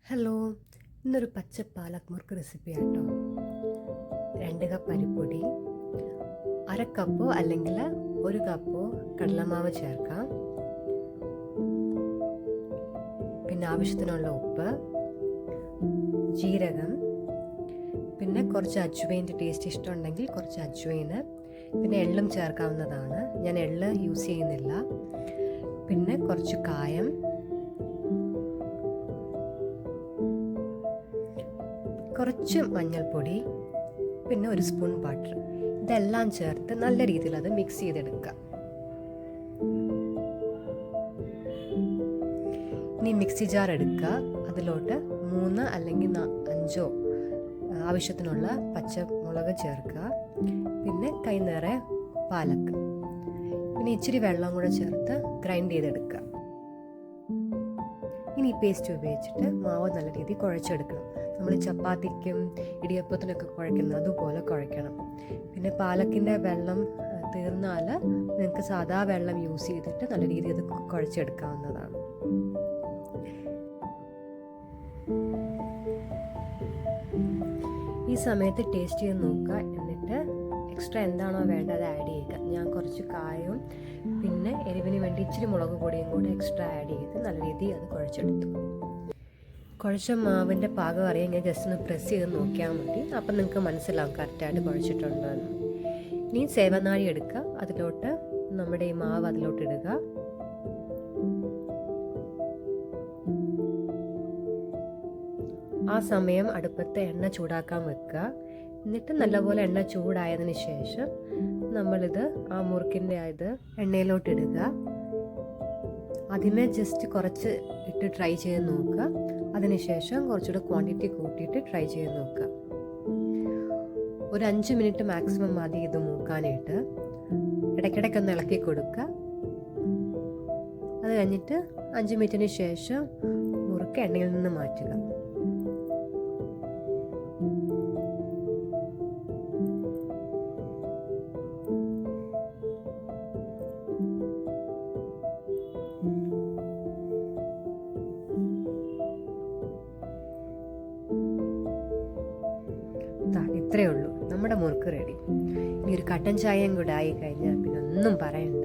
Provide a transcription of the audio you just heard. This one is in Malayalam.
ഹലോ, ഇന്നൊരു പച്ച പാലക് മുറുക്ക് റെസിപ്പി ആട്ടോ. 2 കപ്പ് അരിപ്പൊടി, 1/2 കപ്പോ അല്ലെങ്കിൽ 1 കപ്പോ കടലമാവ് ചേർക്കാം. പിന്നെ ആവശ്യത്തിനുള്ള ഉപ്പ്, ജീരകം, പിന്നെ കുറച്ച് അജ്വൈൻ്റെ ടേസ്റ്റ് ഇഷ്ടമുണ്ടെങ്കിൽ കുറച്ച് അജ്വൈന്, പിന്നെ എള്ളും ചേർക്കാവുന്നതാണ്. ഞാൻ എള്ള് യൂസ് ചെയ്യുന്നില്ല. പിന്നെ കുറച്ച് കായം, കുറച്ച് മഞ്ഞൾപ്പൊടി, പിന്നെ 1 സ്പൂൺ ബട്ടർ. ഇതെല്ലാം ചേർത്ത് നല്ല രീതിയിൽ അത് മിക്സ് ചെയ്തെടുക്കുക. ഇനി മിക്സി ജാർ എടുക്കുക. അതിലോട്ട് 3 അല്ലെങ്കിൽ 5 ആവശ്യത്തിനുള്ള പച്ചമുളക് ചേർക്കുക. പിന്നെ കൈ നിറയെ പാലക്ക്, പിന്നെ ഇച്ചിരി വെള്ളം കൂടെ ചേർത്ത് ഗ്രൈൻഡ് ചെയ്തെടുക്കുക. ഇനി ഈ പേസ്റ്റ് ഉപയോഗിച്ചിട്ട് മാവ് നല്ല രീതിയിൽ കുഴച്ചെടുക്കണം. നമ്മൾ ചപ്പാത്തിക്കും ഇടിയപ്പത്തിനൊക്കെ കുഴക്കുന്നത് അതുപോലെ കുഴയ്ക്കണം. പിന്നെ പാലക്കിൻ്റെ വെള്ളം തീർന്നാൽ നിങ്ങൾക്ക് സാധാ വെള്ളം യൂസ് ചെയ്തിട്ട് നല്ല രീതിയിൽ അത് കുഴച്ചെടുക്കാവുന്നതാണ്. ഈ സമയത്ത് ടേസ്റ്റ് ചെയ്ത് നോക്കുക. എന്നിട്ട് എക്സ്ട്രാ എന്താണോ വേണ്ടത് അത് ആഡ് ചെയ്യുക. ഞാൻ കുറച്ച് കായവും പിന്നെ എരിവിന് വേണ്ടി ഇച്ചിരി മുളക് പൊടിയും കൂടി എക്സ്ട്രാ ആഡ് ചെയ്ത് നല്ല രീതിയിൽ അത് കുഴച്ചെടുത്തു. കുഴച്ച മാവിൻ്റെ പാകം അറിയാൻ ഇങ്ങനെ ജസ്റ്റ് ഒന്ന് പ്രസ് ചെയ്ത് നോക്കിയാൽ മതി. അപ്പം നിങ്ങൾക്ക് മനസ്സിലാവും കറക്റ്റായിട്ട് കുഴച്ചിട്ടുണ്ടോ എന്ന്. ഇനി സേവനാഴി എടുക്കുക. അതിലോട്ട് നമ്മുടെ ഈ മാവ് അതിലോട്ട് ഇടുക. ആ സമയം അടുപ്പത്ത് എണ്ണ ചൂടാക്കാൻ വെക്കുക. എന്നിട്ട് നല്ലപോലെ എണ്ണ ചൂടായതിന് ശേഷം നമ്മളിത് ആ മുറുക്കിൻ്റെ ഇത് എണ്ണയിലോട്ട് ഇടുക. ആദ്യമേ ജസ്റ്റ് കുറച്ച് ഇട്ട് ട്രൈ ചെയ്ത് നോക്കുക. അതിനുശേഷം കുറച്ചുകൂടെ ക്വാണ്ടിറ്റി കൂട്ടിയിട്ട് ട്രൈ ചെയ്ത് നോക്കുക. ഒരു 5 മിനിറ്റ് മാക്സിമം മതി ഇത് മൂക്കാനായിട്ട്. ഇടയ്ക്കിടയ്ക്കൊന്ന് ഇളക്കി കൊടുക്കുക. അത് കഴിഞ്ഞിട്ട് 5 മിനിറ്റിന് ശേഷം മുറുക്ക് എണ്ണയിൽ നിന്ന് മാറ്റുക. ഇത്രയേ ഉള്ളൂ, നമ്മുടെ മുറുക്ക് റെഡി. ഇനി ഒരു കട്ടൻ ചായയും കൂടെ ആയി കഴിഞ്ഞാൽ പിന്നെ ഒന്നും പറയണ്ട.